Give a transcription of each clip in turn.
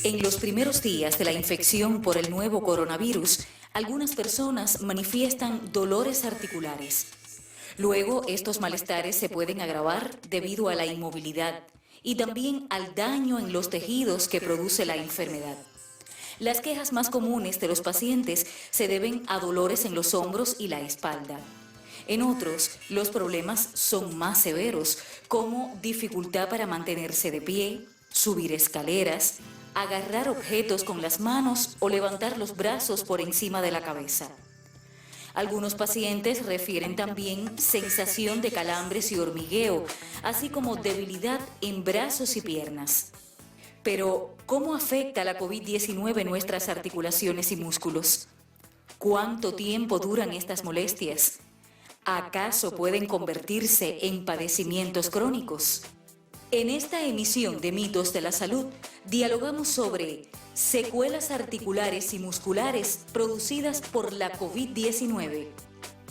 En los primeros días de la infección por el nuevo coronavirus, algunas personas manifiestan dolores articulares. Luego, estos malestares se pueden agravar debido a la inmovilidad y también al daño en los tejidos que produce la enfermedad. Las quejas más comunes de los pacientes se deben a dolores en los hombros y la espalda. En otros, los problemas son más severos, como dificultad para mantenerse de pie, subir escaleras, agarrar objetos con las manos o levantar los brazos por encima de la cabeza. Algunos pacientes refieren también sensación de calambres y hormigueo, así como debilidad en brazos y piernas. Pero, ¿cómo afecta la COVID-19 nuestras articulaciones y músculos? ¿Cuánto tiempo duran estas molestias? ¿Acaso pueden convertirse en padecimientos crónicos? En esta emisión de Mitos de la Salud, dialogamos sobre secuelas articulares y musculares producidas por la COVID-19.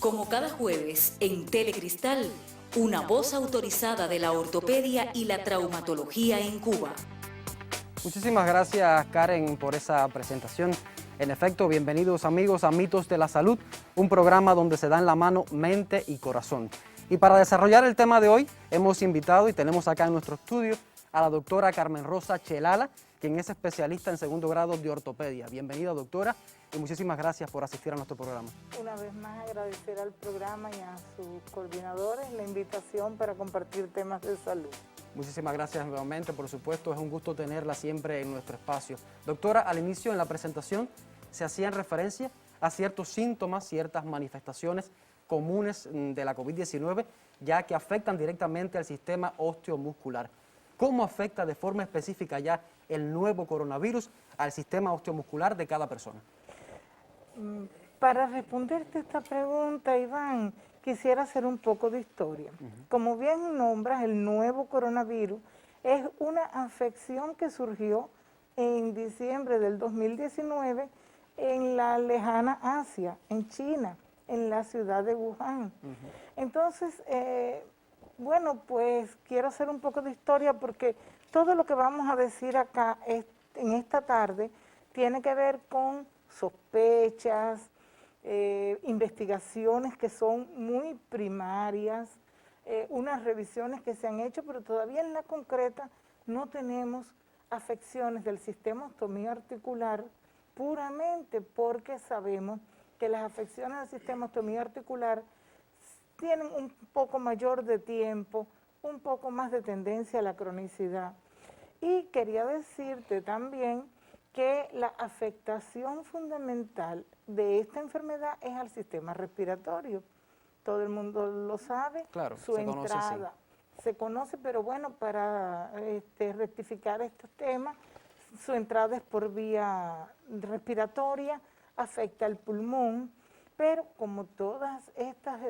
Como cada jueves, en Telecristal, una voz autorizada de la ortopedia y la traumatología en Cuba. Muchísimas gracias, Karen, por esa presentación. En efecto, bienvenidos amigos a Mitos de la Salud, un programa donde se dan la mano mente y corazón. Y para desarrollar el tema de hoy, hemos invitado y tenemos acá en nuestro estudio a la doctora Carmen Rosa Chelala, quien es especialista en segundo grado de ortopedia. Bienvenida, doctora, y muchísimas gracias por asistir a nuestro programa. Una vez más, agradecer al programa y a sus coordinadores la invitación para compartir temas de salud. Muchísimas gracias nuevamente, por supuesto, es un gusto tenerla siempre en nuestro espacio. Doctora, al inicio en la presentación se hacían referencia a ciertos síntomas, ciertas manifestaciones comunes de la COVID-19, ya que afectan directamente al sistema osteomuscular. ¿Cómo afecta de forma específica ya el nuevo coronavirus al sistema osteomuscular de cada persona? Para responderte esta pregunta, Iván, quisiera hacer un poco de historia. Como bien nombras, el nuevo coronavirus es una afección que surgió en diciembre del 2019 en la lejana Asia, en China, en la ciudad de Wuhan. Entonces, bueno, pues quiero hacer un poco de historia porque todo lo que vamos a decir acá en esta tarde tiene que ver con sospechas, investigaciones que son muy primarias, unas revisiones que se han hecho, pero todavía en la concreta no tenemos afecciones del sistema osteoarticular puramente porque sabemos que las afecciones del sistema osteoarticular tienen un poco mayor de tiempo, un poco más de tendencia a la cronicidad. Y quería decirte también que la afectación fundamental de esta enfermedad es al sistema respiratorio. Todo el mundo lo sabe, claro, su entrada se conoce, pero bueno, para rectificar estos temas, su entrada es por vía respiratoria, afecta el pulmón, pero como todas estas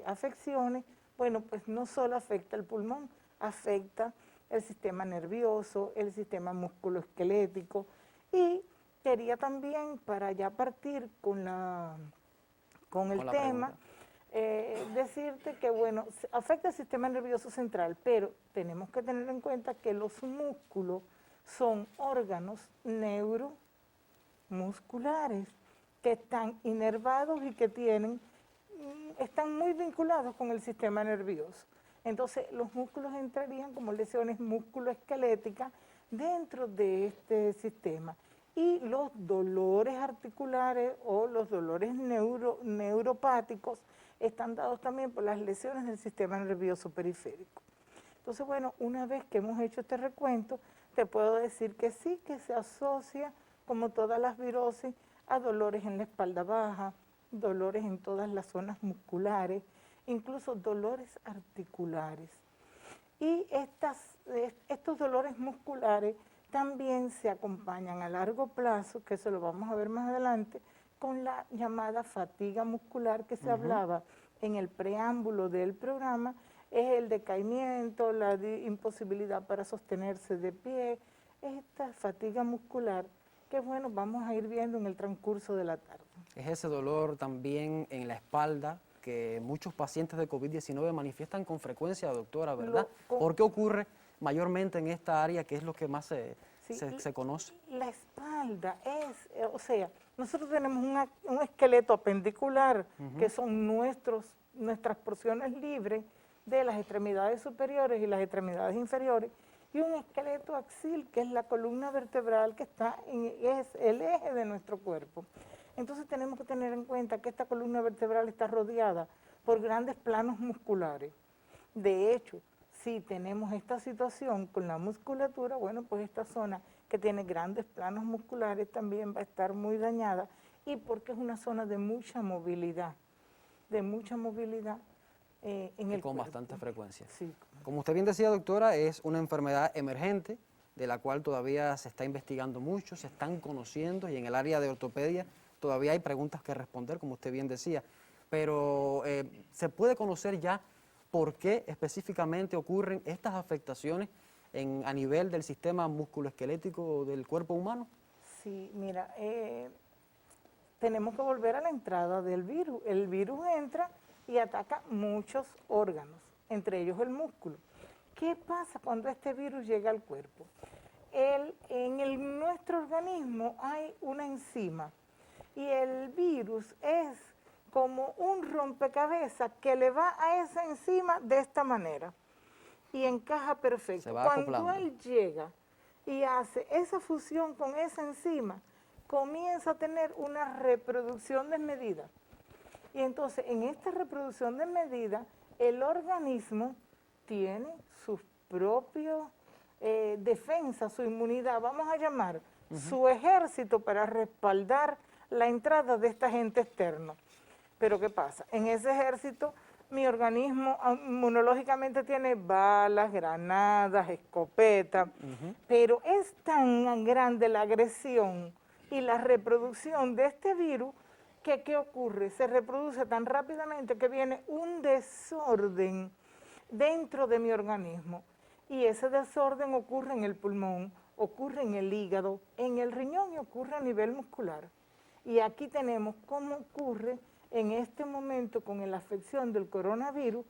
afecciones, bueno, pues no solo afecta el pulmón, afecta el sistema nervioso, el sistema musculoesquelético. Y quería también, para ya partir con el tema, decirte que, bueno, afecta el sistema nervioso central, pero tenemos que tener en cuenta que los músculos son órganos neuromusculares que están inervados y que están muy vinculados con el sistema nervioso. Entonces, los músculos entrarían como lesiones musculoesqueléticas dentro de este sistema. Y los dolores articulares o los dolores neuropáticos están dados también por las lesiones del sistema nervioso periférico. Entonces, bueno, una vez que hemos hecho este recuento, te puedo decir que sí, que se asocia, como todas las virosis, a dolores en la espalda baja, dolores en todas las zonas musculares, incluso dolores articulares. Y estos dolores musculares también se acompañan a largo plazo, que eso lo vamos a ver más adelante, con la llamada fatiga muscular que se hablaba en el preámbulo del programa, es el decaimiento, la imposibilidad para sostenerse de pie, esta fatiga muscular que bueno, vamos a ir viendo en el transcurso de la tarde. Es ese dolor también en la espalda que muchos pacientes de COVID-19 manifiestan con frecuencia, doctora, ¿verdad? ¿Por qué ocurre mayormente en esta área, que es lo que más se Sí, se conoce? La espalda es, o sea, nosotros tenemos un esqueleto apendicular, que son nuestras porciones libres de las extremidades superiores y las extremidades inferiores, y un esqueleto axil, que es la columna vertebral que es el eje de nuestro cuerpo. Entonces tenemos que tener en cuenta que esta columna vertebral está rodeada por grandes planos musculares. De hecho, si tenemos esta situación con la musculatura, bueno, pues esta zona que tiene grandes planos musculares también va a estar muy dañada, y porque es una zona de mucha movilidad en el Con cuerpo. bastante frecuencia. Sí. Como usted bien decía, doctora, es una enfermedad emergente de la cual todavía se está investigando mucho, se están conociendo, y en el área de ortopedia todavía hay preguntas que responder, como usted bien decía. Pero ¿se puede conocer ya por qué específicamente ocurren estas afectaciones a nivel del sistema musculoesquelético del cuerpo humano? Sí, mira, tenemos que volver a la entrada del virus. El virus entra y ataca muchos órganos, entre ellos el músculo. ¿Qué pasa cuando este virus llega al cuerpo? Nuestro organismo hay una enzima, y el virus es como un rompecabezas que le va a esa enzima de esta manera y encaja perfecto. Se va Cuando acoplando. él llega y hace esa fusión con esa enzima, comienza a tener una reproducción desmedida. Y entonces, en esta reproducción desmedida, el organismo tiene sus propios defensas, su inmunidad, vamos a llamar, su ejército para respaldar la entrada de este agente externo. Pero ¿qué pasa? En ese ejército, mi organismo inmunológicamente tiene balas, granadas, escopetas, pero es tan grande la agresión y la reproducción de este virus que ¿qué ocurre? Se reproduce tan rápidamente que viene un desorden dentro de mi organismo, y ese desorden ocurre en el pulmón, ocurre en el hígado, en el riñón, y ocurre a nivel muscular. Y aquí tenemos cómo ocurre en este momento con la afección del coronavirus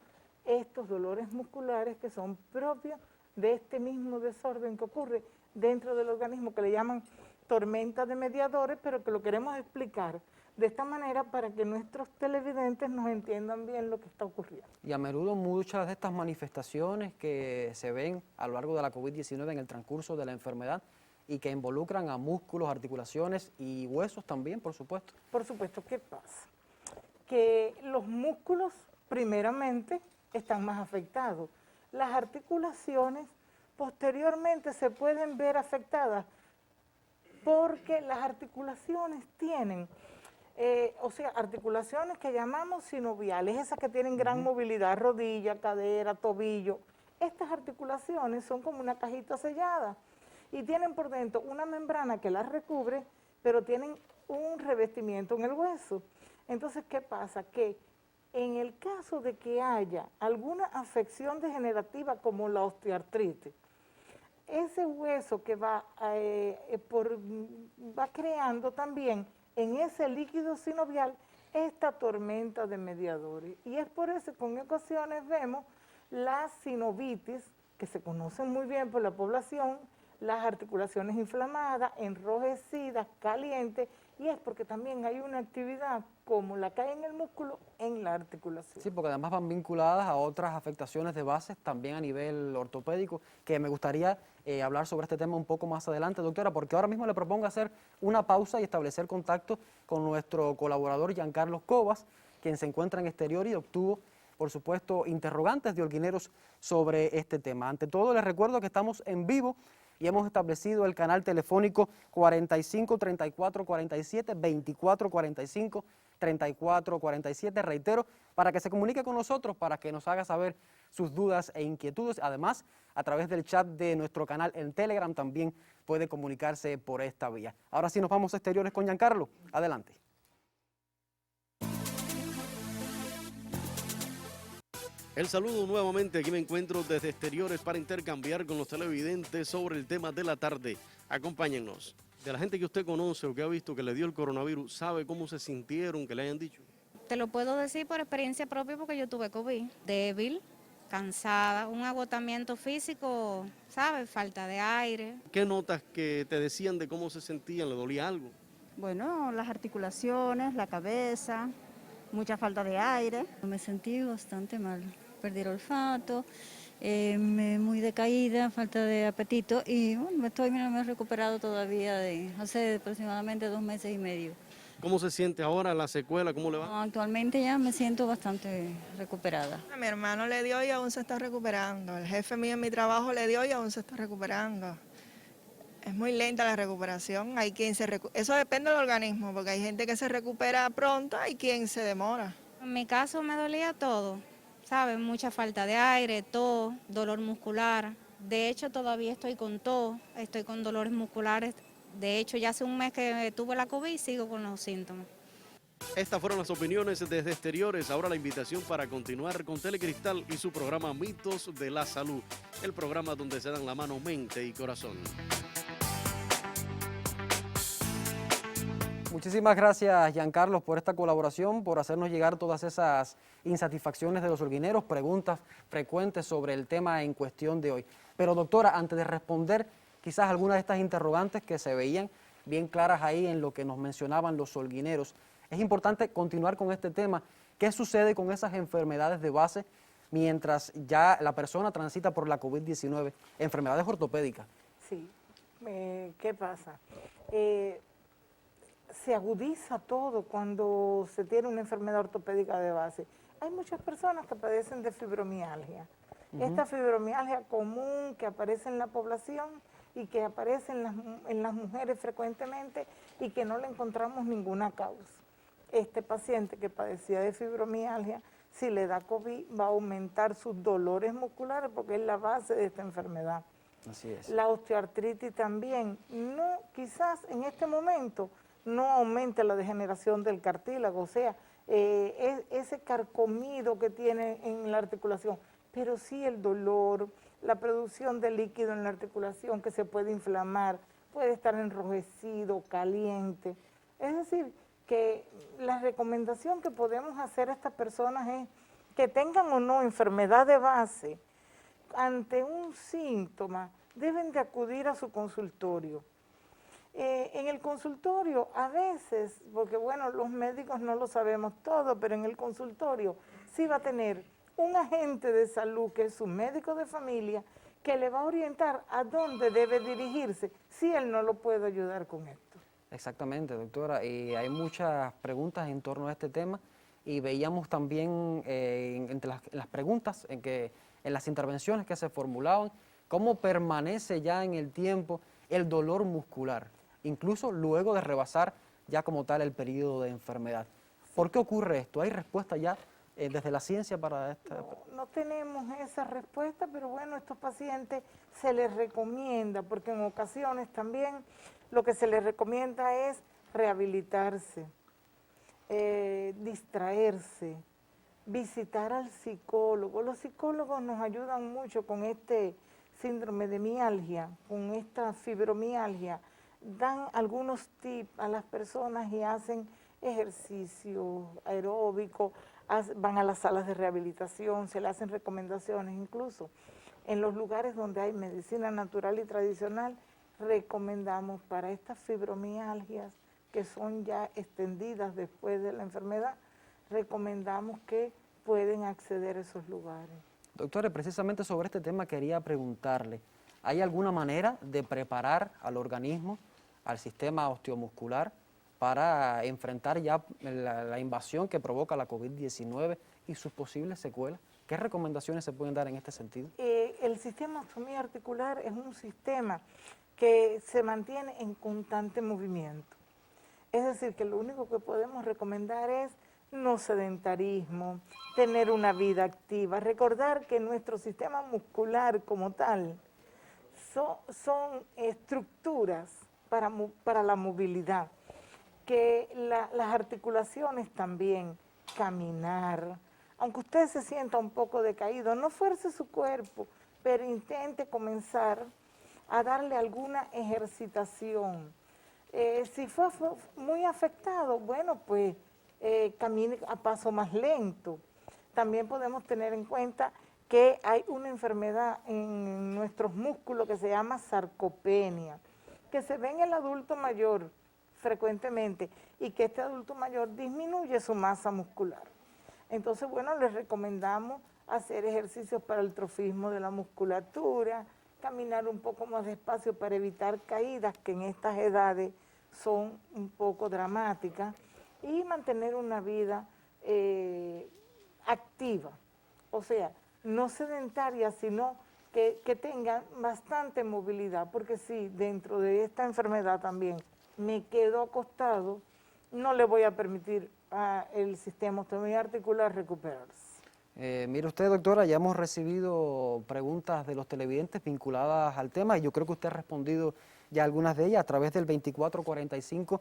estos dolores musculares que son propios de este mismo desorden que ocurre dentro del organismo, que le llaman tormenta de mediadores, pero que lo queremos explicar de esta manera para que nuestros televidentes nos entiendan bien lo que está ocurriendo. Y a menudo muchas de estas manifestaciones que se ven a lo largo de la COVID-19 en el transcurso de la enfermedad y que involucran a músculos, articulaciones y huesos también, por supuesto. Por supuesto, ¿qué pasa? Que los músculos, primeramente, están más afectados. Las articulaciones, posteriormente, se pueden ver afectadas porque las articulaciones tienen, articulaciones que llamamos sinoviales, esas que tienen gran movilidad, rodilla, cadera, tobillo. Estas articulaciones son como una cajita sellada y tienen por dentro una membrana que las recubre, pero tienen un revestimiento en el hueso. Entonces, ¿qué pasa? Que en el caso de que haya alguna afección degenerativa como la osteoartritis, ese hueso que va creando también en ese líquido sinovial esta tormenta de mediadores. Y es por eso que en ocasiones vemos la sinovitis, que se conocen muy bien por la población, las articulaciones inflamadas, enrojecidas, calientes, y es porque también hay una actividad como la que hay en el músculo en la articulación. Sí, porque además van vinculadas a otras afectaciones de bases también a nivel ortopédico, que me gustaría hablar sobre este tema un poco más adelante, doctora, porque ahora mismo le propongo hacer una pausa y establecer contacto con nuestro colaborador Giancarlo Cobas, quien se encuentra en exterior y obtuvo, por supuesto, interrogantes de holguineros sobre este tema. Ante todo, les recuerdo que estamos en vivo y hemos establecido el canal telefónico 45 34 47 24 45 34 47, reitero, para que se comunique con nosotros, para que nos haga saber sus dudas e inquietudes. Además, a través del chat de nuestro canal en Telegram también puede comunicarse por esta vía. Ahora sí nos vamos a exteriores con Giancarlo. Adelante. El saludo nuevamente, aquí me encuentro desde exteriores para intercambiar con los televidentes sobre el tema de la tarde. Acompáñennos. De la gente que usted conoce o que ha visto que le dio el coronavirus, ¿sabe cómo se sintieron, que le hayan dicho? Te lo puedo decir por experiencia propia porque yo tuve COVID. Débil, cansada, un agotamiento físico, ¿sabes? Falta de aire. ¿Qué notas que te decían de cómo se sentían? ¿Le dolía algo? Bueno, las articulaciones, la cabeza, mucha falta de aire. Me sentí bastante mal, perdí el olfato, muy decaída, falta de apetito y bueno, me he recuperado todavía de hace aproximadamente 2 meses y medio. ¿Cómo se siente ahora la secuela? ¿Cómo le va? Actualmente ya me siento bastante recuperada. A mi hermano le dio y aún se está recuperando. El jefe mío en mi trabajo le dio y aún se está recuperando. Es muy lenta la recuperación. Hay quien eso depende del organismo, porque hay gente que se recupera pronto, hay quien se demora. En mi caso me dolía todo, ¿sabes? Mucha falta de aire, tos, dolor muscular. De hecho, todavía estoy con tos, estoy con dolores musculares. De hecho, ya hace un mes que tuve la COVID y sigo con los síntomas. Estas fueron las opiniones desde Exteriores. Ahora la invitación para continuar con Telecristal y su programa Mitos de la Salud, el programa donde se dan la mano mente y corazón. Muchísimas gracias, Giancarlos, por esta colaboración, por hacernos llegar todas esas insatisfacciones de los holguineros, preguntas frecuentes sobre el tema en cuestión de hoy. Pero, doctora, antes de responder quizás algunas de estas interrogantes que se veían bien claras ahí en lo que nos mencionaban los holguineros, es importante continuar con este tema. ¿Qué sucede con esas enfermedades de base mientras ya la persona transita por la COVID-19? Enfermedades ortopédicas. Sí, ¿qué pasa? Se agudiza todo cuando se tiene una enfermedad ortopédica de base. Hay muchas personas que padecen de fibromialgia. Esta fibromialgia común que aparece en la población y que aparece en las mujeres frecuentemente y que no le encontramos ninguna causa. Este paciente que padecía de fibromialgia, si le da COVID, va a aumentar sus dolores musculares porque es la base de esta enfermedad. Así es. La osteoartritis también. No, quizás en este momento no aumente la degeneración del cartílago, o sea, ese carcomido que tiene en la articulación, pero sí el dolor, la producción de líquido en la articulación que se puede inflamar, puede estar enrojecido, caliente. Es decir, que la recomendación que podemos hacer a estas personas es que tengan o no enfermedad de base, ante un síntoma deben de acudir a su consultorio. En el consultorio a veces, porque bueno, los médicos no lo sabemos todo, pero en el consultorio sí va a tener un agente de salud que es su médico de familia que le va a orientar a dónde debe dirigirse si él no lo puede ayudar con esto. Exactamente, doctora. Y hay muchas preguntas en torno a este tema y veíamos también entre las preguntas en las intervenciones que se formulaban, cómo permanece ya en el tiempo el dolor muscular, incluso luego de rebasar ya como tal el periodo de enfermedad. ¿Por qué ocurre esto? ¿Hay respuesta ya desde la ciencia para esta? No tenemos esa respuesta, pero bueno, a estos pacientes se les recomienda, porque en ocasiones también lo que se les recomienda es rehabilitarse, distraerse, visitar al psicólogo. Los psicólogos nos ayudan mucho con este síndrome de mialgia, con esta fibromialgia. Dan algunos tips a las personas y hacen ejercicio aeróbico, van a las salas de rehabilitación, se le hacen recomendaciones, incluso en los lugares donde hay medicina natural y tradicional, recomendamos para estas fibromialgias que son ya extendidas después de la enfermedad, recomendamos que pueden acceder a esos lugares. Doctora, precisamente sobre este tema quería preguntarle, ¿hay alguna manera de preparar al organismo, al sistema osteomuscular, para enfrentar ya la invasión que provoca la COVID-19 y sus posibles secuelas? ¿Qué recomendaciones se pueden dar en este sentido? El sistema osteoarticular es un sistema que se mantiene en constante movimiento. Es decir, que lo único que podemos recomendar es no sedentarismo, tener una vida activa, recordar que nuestro sistema muscular como tal son estructuras para la movilidad, que las articulaciones también, caminar, aunque usted se sienta un poco decaído, no fuerce su cuerpo, pero intente comenzar a darle alguna ejercitación. Si fue muy afectado, bueno, pues camine a paso más lento. También podemos tener en cuenta que hay una enfermedad en nuestros músculos que se llama sarcopenia, que se ve en el adulto mayor frecuentemente y que este adulto mayor disminuye su masa muscular. Entonces, bueno, les recomendamos hacer ejercicios para el trofismo de la musculatura, caminar un poco más despacio para evitar caídas que en estas edades son un poco dramáticas y mantener una vida activa, o sea, no sedentaria, sino que tengan bastante movilidad, porque si dentro de esta enfermedad también me quedo acostado, no le voy a permitir al sistema osteoarticular recuperarse. Mire usted, doctora, ya hemos recibido preguntas de los televidentes vinculadas al tema y yo creo que usted ha respondido ya algunas de ellas a través del 2445,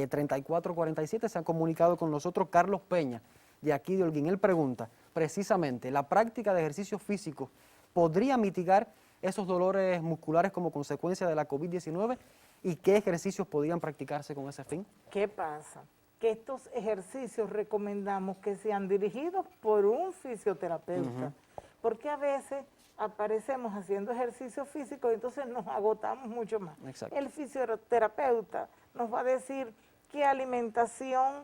3447, se han comunicado con nosotros Carlos Peña, de aquí de Holguín. Él pregunta, precisamente, ¿la práctica de ejercicios físicos podría mitigar esos dolores musculares como consecuencia de la COVID-19? ¿Y qué ejercicios podrían practicarse con ese fin? ¿Qué pasa? Que estos ejercicios recomendamos que sean dirigidos por un fisioterapeuta, porque a veces aparecemos haciendo ejercicio físico y entonces nos agotamos mucho más. Exacto. El fisioterapeuta nos va a decir qué alimentación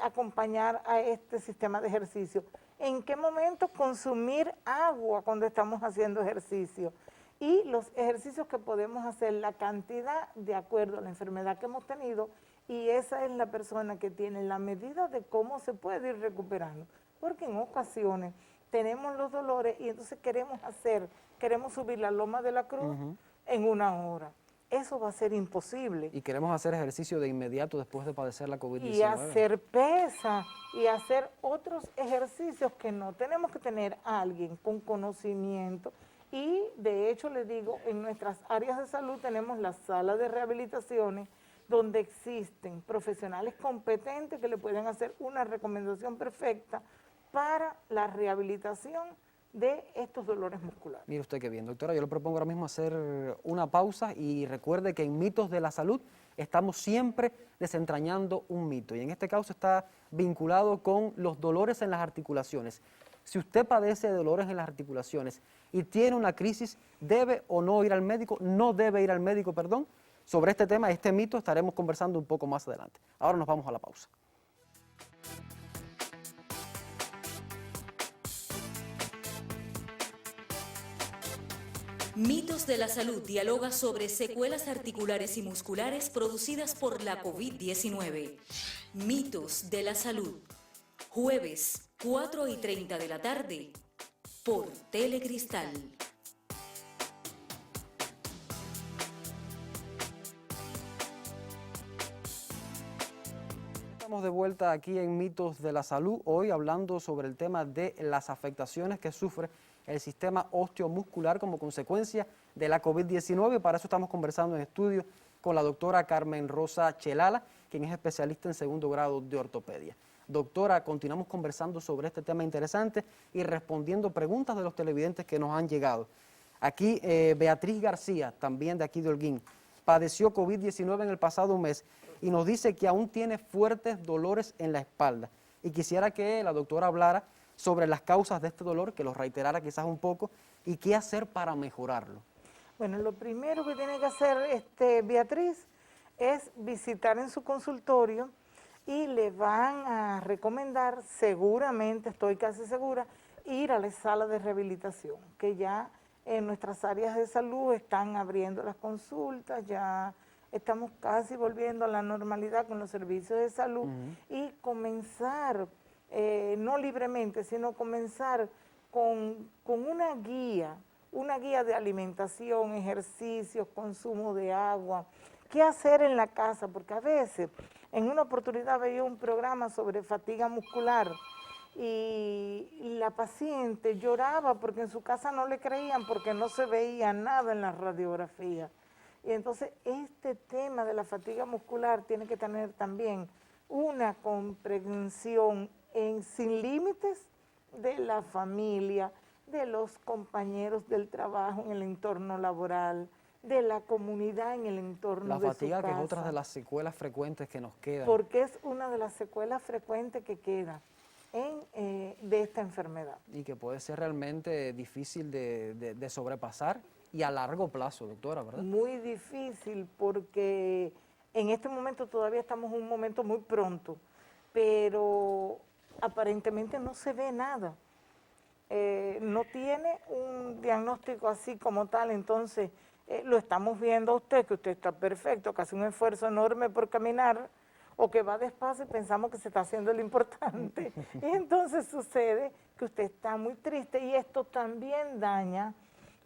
acompañar a este sistema de ejercicio, en qué momento consumir agua cuando estamos haciendo ejercicio y los ejercicios que podemos hacer, la cantidad de acuerdo a la enfermedad que hemos tenido, y esa es la persona que tiene la medida de cómo se puede ir recuperando, porque en ocasiones tenemos los dolores y entonces queremos subir la Loma de la Cruz en 1 hora. Eso va a ser imposible. Y queremos hacer ejercicio de inmediato después de padecer la COVID-19. Y hacer pesa y hacer otros ejercicios que no tenemos que tener a alguien con conocimiento. Y de hecho les digo, en nuestras áreas de salud tenemos la sala de rehabilitaciones donde existen profesionales competentes que le pueden hacer una recomendación perfecta para la rehabilitación de estos dolores musculares. Mire usted qué bien, doctora, yo le propongo ahora mismo hacer una pausa y recuerde que en Mitos de la Salud estamos siempre desentrañando un mito y en este caso está vinculado con los dolores en las articulaciones. Si usted padece de dolores en las articulaciones y tiene una crisis, ¿debe o no ir al médico? No debe ir al médico, perdón. Sobre este tema, este mito, estaremos conversando un poco más adelante. Ahora nos vamos a la pausa. Mitos de la Salud dialoga sobre secuelas articulares y musculares producidas por la COVID-19. Mitos de la Salud. Jueves, 4:30 de la tarde, por Telecristal. Estamos de vuelta aquí en Mitos de la Salud, hoy hablando sobre el tema de las afectaciones que sufre el sistema osteomuscular como consecuencia de la COVID-19. Para eso estamos conversando en estudio con la doctora Carmen Rosa Chelala, quien es especialista en 2º grado de ortopedia. Doctora, continuamos conversando sobre este tema interesante y respondiendo preguntas de los televidentes que nos han llegado. Aquí Beatriz García, también de aquí de Holguín, padeció COVID-19 en el pasado mes y nos dice que aún tiene fuertes dolores en la espalda. Y quisiera que la doctora hablara sobre las causas de este dolor, que lo reiterara quizás un poco, y qué hacer para mejorarlo. Bueno, lo primero que tiene que hacer Beatriz es visitar en su consultorio y le van a recomendar, seguramente, estoy casi segura, ir a la sala de rehabilitación, que ya en nuestras áreas de salud están abriendo las consultas, ya estamos casi volviendo a la normalidad con los servicios de salud y comenzar, no libremente, sino comenzar con una guía de alimentación, ejercicios, consumo de agua, qué hacer en la casa, porque a veces, en una oportunidad veía un programa sobre fatiga muscular y la paciente lloraba porque en su casa no le creían porque no se veía nada en la radiografía. Y entonces este tema de la fatiga muscular tiene que tener también una comprensión sin límites de la familia, de los compañeros del trabajo en el entorno laboral, de la comunidad en el entorno de su casa. La fatiga, que es otra de las secuelas frecuentes que nos quedan. Porque es una de las secuelas frecuentes que queda. de esta enfermedad. Y que puede ser realmente difícil de sobrepasar y a largo plazo, doctora, ¿verdad? Muy difícil porque en este momento todavía estamos en un momento muy pronto, pero aparentemente no se ve nada. No tiene un diagnóstico así como tal, entonces lo estamos viendo a usted, que usted está perfecto, que hace un esfuerzo enorme por caminar, o que va despacio y pensamos que se está haciendo lo importante. Y entonces sucede que usted está muy triste y esto también daña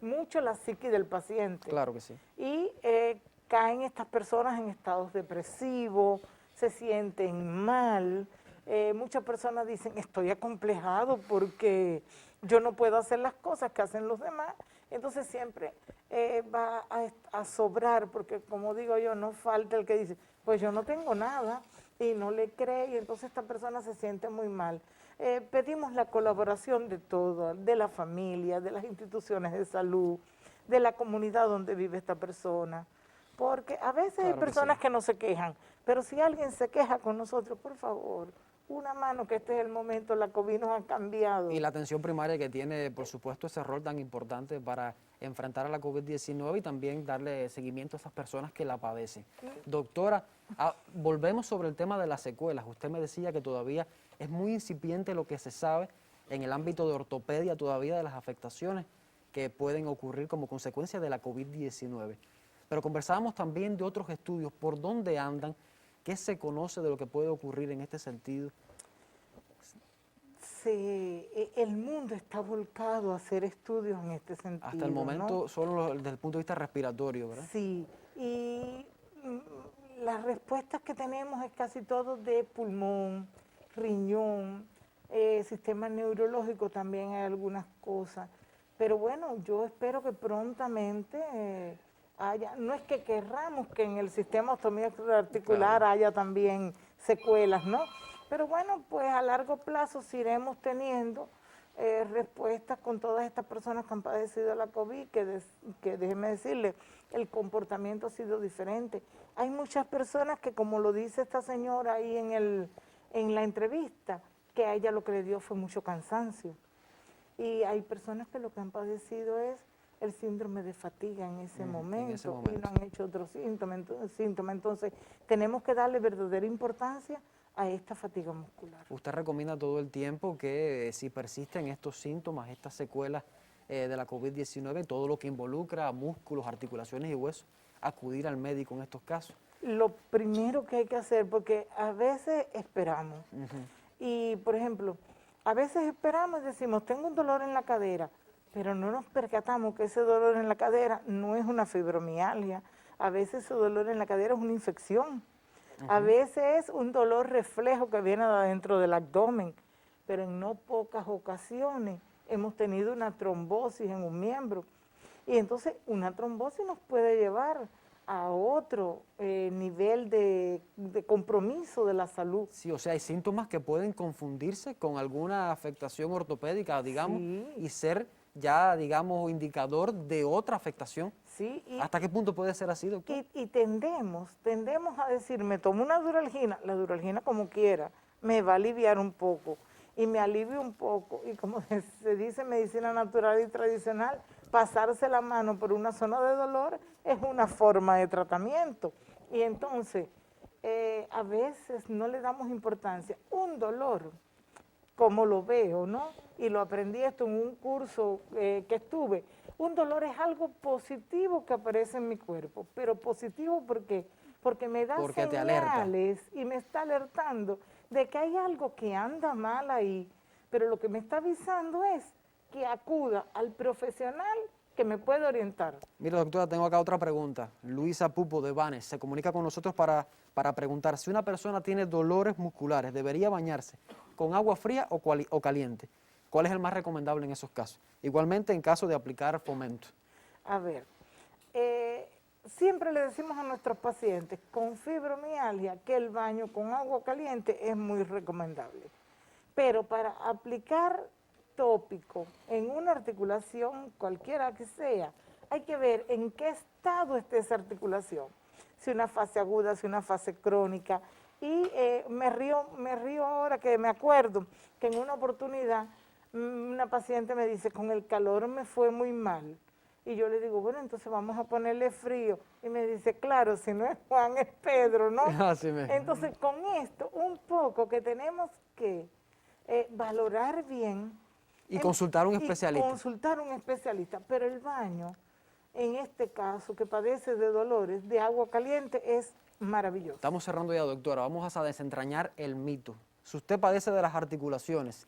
mucho la psique del paciente. Claro que sí. Y caen estas personas en estados depresivos, se sienten mal. Muchas personas dicen, estoy acomplejado porque yo no puedo hacer las cosas que hacen los demás. Entonces siempre va a sobrar, porque como digo yo, no falta el que dice, pues yo no tengo nada y no le cree, y entonces esta persona se siente muy mal. Pedimos la colaboración de todos, de la familia, de las instituciones de salud, de la comunidad donde vive esta persona, porque a veces Claro hay que personas sí. que no se quejan, pero si alguien se queja con nosotros, por favor, una mano, que este es el momento, la COVID nos ha cambiado. Y la atención primaria que tiene, por supuesto, ese rol tan importante para enfrentar a la COVID-19 y también darle seguimiento a esas personas que la padecen. Doctora, volvemos sobre el tema de las secuelas. Usted me decía que todavía es muy incipiente lo que se sabe en el ámbito de ortopedia todavía de las afectaciones que pueden ocurrir como consecuencia de la COVID-19. Pero conversábamos también de otros estudios, por dónde andan, qué se conoce de lo que puede ocurrir en este sentido. El mundo está volcado a hacer estudios en este sentido. Hasta el momento, ¿no? solo desde el punto de vista respiratorio, ¿verdad? Sí, y las respuestas que tenemos es casi todo de pulmón, riñón, sistema neurológico también hay algunas cosas. Pero bueno, yo espero que prontamente haya, no es que querramos que en el sistema osteoarticular haya también secuelas, ¿no? Pero bueno, pues a largo plazo sí iremos teniendo respuestas con todas estas personas que han padecido la COVID, que déjeme decirle, el comportamiento ha sido diferente. Hay muchas personas que, como lo dice esta señora ahí en la entrevista, que a ella lo que le dio fue mucho cansancio. Y hay personas que lo que han padecido es el síndrome de fatiga en ese momento y no han hecho otros síntomas. Entonces, tenemos que darle verdadera importancia a esta fatiga muscular. Usted recomienda todo el tiempo que si persisten estos síntomas, estas secuelas de la COVID-19, todo lo que involucra músculos, articulaciones y huesos, acudir al médico en estos casos. Lo primero que hay que hacer, porque a veces esperamos, y por ejemplo, a veces esperamos y decimos, tengo un dolor en la cadera, pero no nos percatamos que ese dolor en la cadera no es una fibromialgia, a veces ese dolor en la cadera es una infección. A veces es un dolor reflejo que viene de adentro del abdomen, pero en no pocas ocasiones hemos tenido una trombosis en un miembro. Y entonces una trombosis nos puede llevar a otro nivel de compromiso de la salud. Sí, o sea, hay síntomas que pueden confundirse con alguna afectación ortopédica, digamos, y ser ya, digamos, indicador de otra afectación. Sí, ¿Hasta qué punto puede ser así, doctor? Y tendemos a decir, me tomo una duralgina, la duralgina como quiera, me va a aliviar un poco, y me alivio un poco, y como se dice en medicina natural y tradicional, pasarse la mano por una zona de dolor es una forma de tratamiento. Y entonces, a veces no le damos importancia. Un dolor, como lo veo, ¿no? Y lo aprendí esto en un curso que estuve. Un dolor es algo positivo que aparece en mi cuerpo, pero positivo porque me da señales y me está alertando de que hay algo que anda mal ahí, pero lo que me está avisando es que acuda al profesional que me puede orientar. Mira, doctora, tengo acá otra pregunta. Luisa Pupo de Banes se comunica con nosotros para preguntar si una persona tiene dolores musculares, ¿debería bañarse con agua fría o caliente? ¿Cuál es el más recomendable en esos casos? Igualmente en caso de aplicar fomento. A ver, siempre le decimos a nuestros pacientes con fibromialgia que el baño con agua caliente es muy recomendable. Pero para aplicar tópico en una articulación cualquiera que sea, hay que ver en qué estado está esa articulación. Si una fase aguda, si una fase crónica, Y me río ahora que me acuerdo que en una oportunidad una paciente me dice, con el calor me fue muy mal. Y yo le digo, bueno, entonces vamos a ponerle frío. Y me dice, claro, si no es Juan, es Pedro, ¿no? Así mismo. Entonces, con esto, un poco que tenemos que valorar bien. Y consultar a un y especialista. consultar a un especialista. Pero el baño, en este caso, que padece de dolores de agua caliente, es maravilloso. Estamos cerrando ya, doctora. Vamos a desentrañar el mito. Si usted padece de las articulaciones,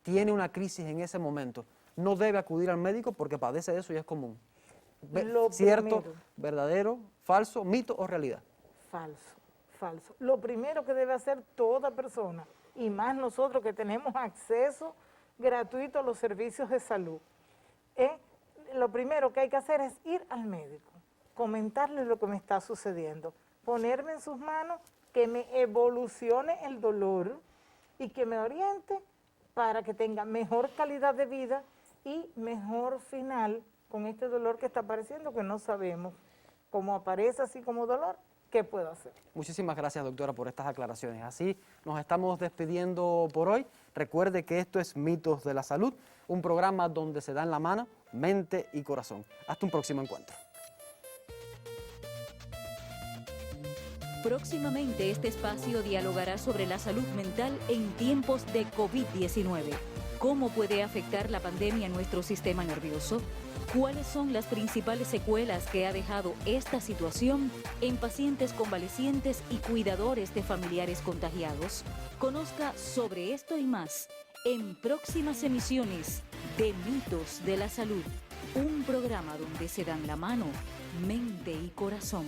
tiene una crisis en ese momento, no debe acudir al médico porque padece de eso y es común. ¿Cierto, primero. verdadero, falso, mito o realidad? Falso, falso. Lo primero que debe hacer toda persona, y más nosotros que tenemos acceso gratuito a los servicios de salud, lo primero que hay que hacer es ir al médico, comentarle lo que me está sucediendo, ponerme en sus manos, que me evolucione el dolor y que me oriente para que tenga mejor calidad de vida y mejor final con este dolor que está apareciendo, que no sabemos cómo aparece así como dolor, qué puedo hacer. Muchísimas gracias, doctora, por estas aclaraciones. Así nos estamos despidiendo por hoy. Recuerde que esto es Mitos de la Salud, un programa donde se dan la mano, mente y corazón. Hasta un próximo encuentro. Próximamente este espacio dialogará sobre la salud mental en tiempos de COVID-19. ¿Cómo puede afectar la pandemia nuestro sistema nervioso? ¿Cuáles son las principales secuelas que ha dejado esta situación en pacientes convalecientes y cuidadores de familiares contagiados? Conozca sobre esto y más en próximas emisiones de Mitos de la Salud, un programa donde se dan la mano, mente y corazón.